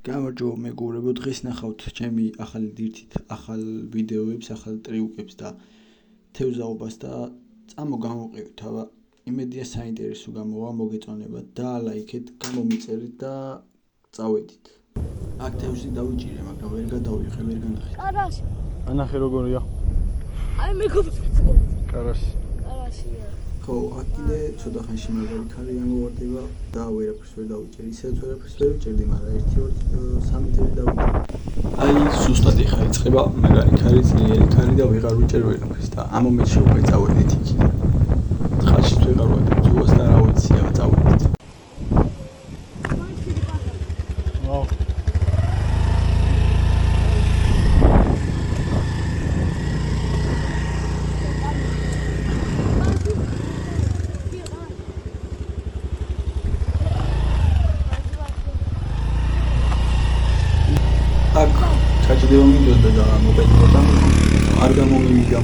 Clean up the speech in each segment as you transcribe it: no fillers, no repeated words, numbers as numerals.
გამარჯობა მეგობრებო, დღეს ნახავთ ჩემი ახალი დირთით ახალ ვიდეოებს, ახალ ტრიუკებს და თევზაობას და წამოგამოვყევით, აბა იმედია საინტერესო გამოვა, მოგეწონებათ და ლაიქეთ, გამომიწერეთ და წავედით. აქ თევზი დავიჭირე, მაგრამ ვერ გადავიღე, ვერ განახე. კარაში. ანახე როგორია? აი მეგობრებო. კარაში. კარაშია. ხო, აქ კიდე ცოტა ხანში მაგარი ქარი ამოვარდება და ვერაფერს ვერ დავიჭერ, ისევ ვერაფერს ვერ ვიჭერდი, მაგრამ 1-2-3 თევზი დავიჭერე. აი, სუსტად იხარიცხება მაგარი ქარი, ძლიერი ქარი და ვეღარ ვიჭერ ვერაფერს და ამომეც შეუყვე წავედით იქ. ხალხის ვეღარ ვადი, ძუას და რა ვიცი, აბა წავედით. ვაუ. აქ ჩაჭდება მინდოდა და მოგეწოდა არ გამომივიდა.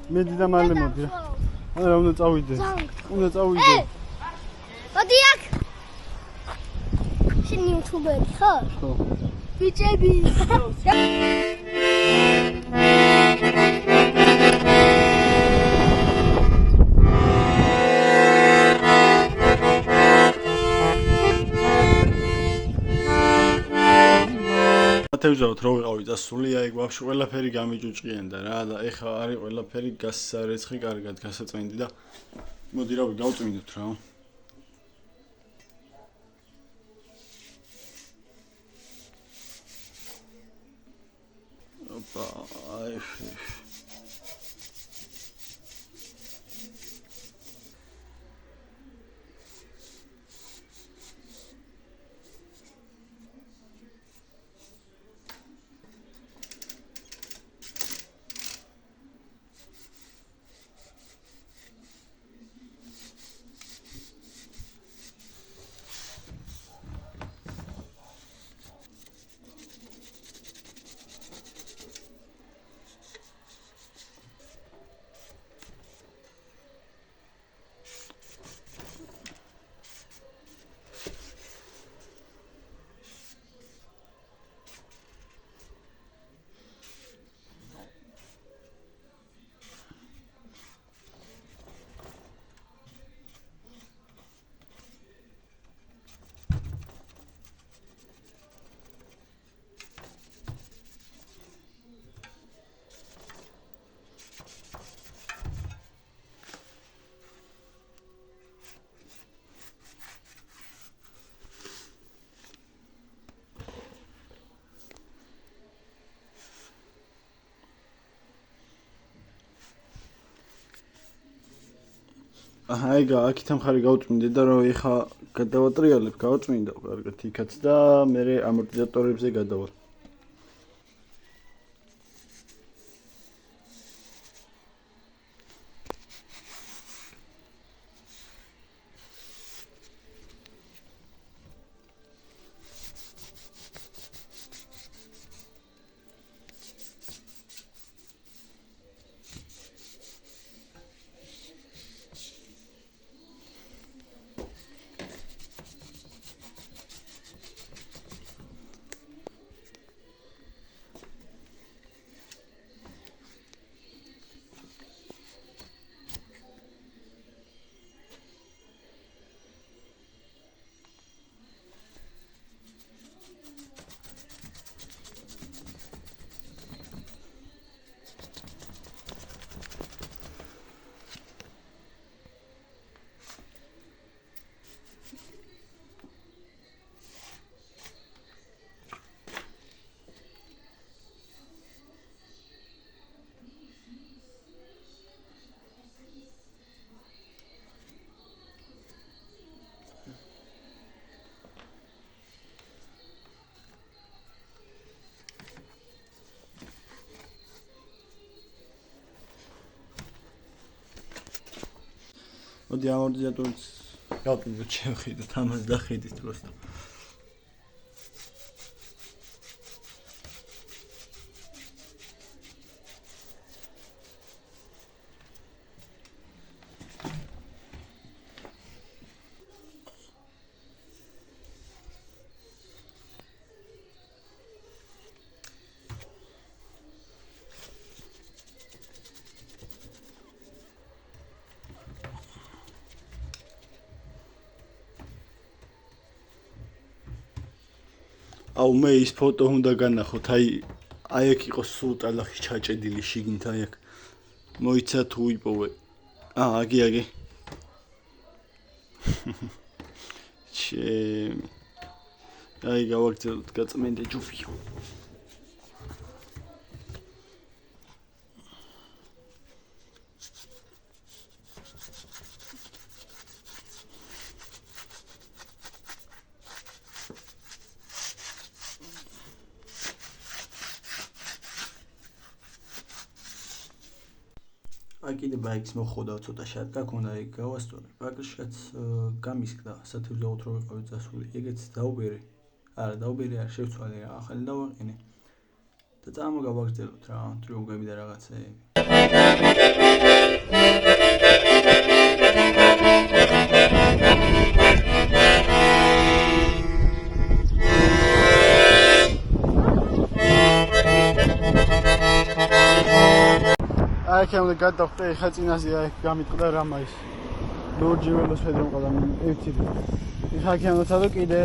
მედი და მალე მოდი. არა, უნდა წავიდე. უნდა წავიდე. მოდი აქ. შენ იუთუბერი ხარ? ხო. ბიჭები. თევზავთ რო ვიყავი წასული, აი გვაფში ყველაფერი გამიჭუჭყიანდა რა და ეხა არის ყველაფერი გასარეცხი კარგად გასაწმენდი და მოდი რავი გავწმინდოთ რა. ოპა, აი აი აქ თამხარი გავწმინდე და რა ეხა გადავატრიალებ, გავწმინდა კარგად იქაც და მე ამორტიზატორებზე გადავალ. მოდი ამორტიზატორიც გავყიდოთ, შევხიდოთ, ამას დახედით просто. აუ მე ის ფოტო უნდა განახოთ, აი აქ იყო სულ ტალახი ჩაჭედილი შიგნით, აი აქ მოიცა თუ იპოვე. აგი. ჩემი. აი გავაგრძელოთ გაწმენდე ჯუფიო. აი კიდე ბაიქს მოხოდა ცოტა შატკა ქონდა, ეგ გავასწორე. ბაგაჟშიც გამისკდა, სათევზაოდ რო ვიყავი წასული. ეგეც დაუბერე. არა, დაუბერე არ შევცვალე რა, ახალი დავაყენე. და წამოგავაგრძელოთ რა, ტრიუმფები და რაღაცეები. აი აქ უნდა გადავხტე, ხა წინაზე აი გამიტყდა რამა ის. ლურჯი ველოსიპედი მომყავდა ერთი. ხა აქ უნდა თადო კიდე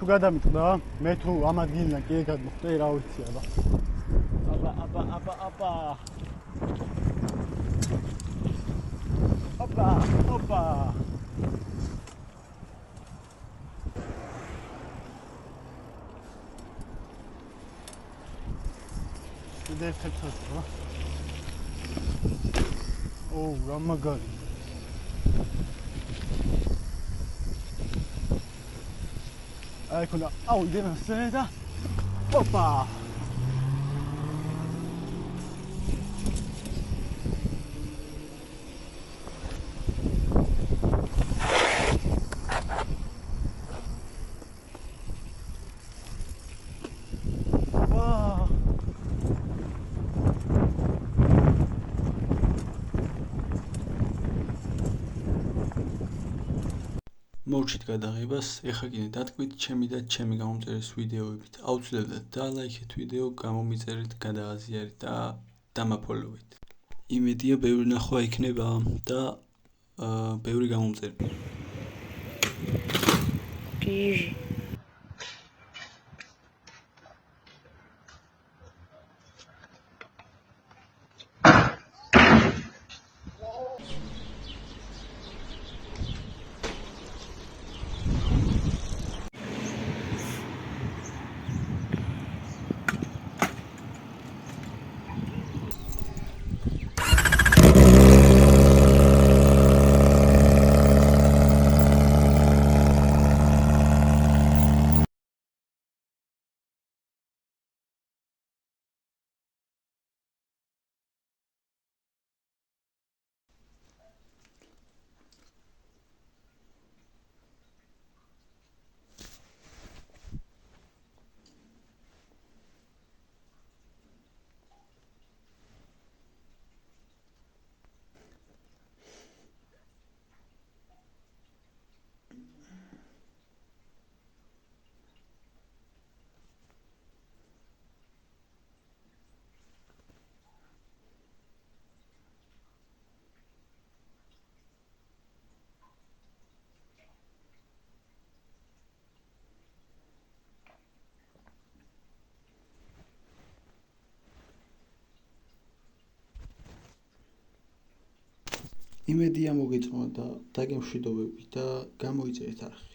თუ გადამიტყდა, მე თუ ამ ადგილიდან კიდე გადმოხტე, რა ვიცი აბა. ოპა. They've kept us, bro. Oh, Ramagan. I could not. Oh, you didn't say that? Opa! მოვჭით გადაღებას, ეხლა კიდე დატკვით ჩემი და ჩემი გამომწერის ვიდეოებით. აუცილებლად დალაიქეთ ვიდეო, გამომიწერეთ, გადააზიარეთ და დამაფოლოვეთ. იმედია ბევრი ნახვა იქნება და ბევრი გამომწერება. იმედია მოგეწონათ და დაგემშვიდობებით და გამოიწერეთ არხი.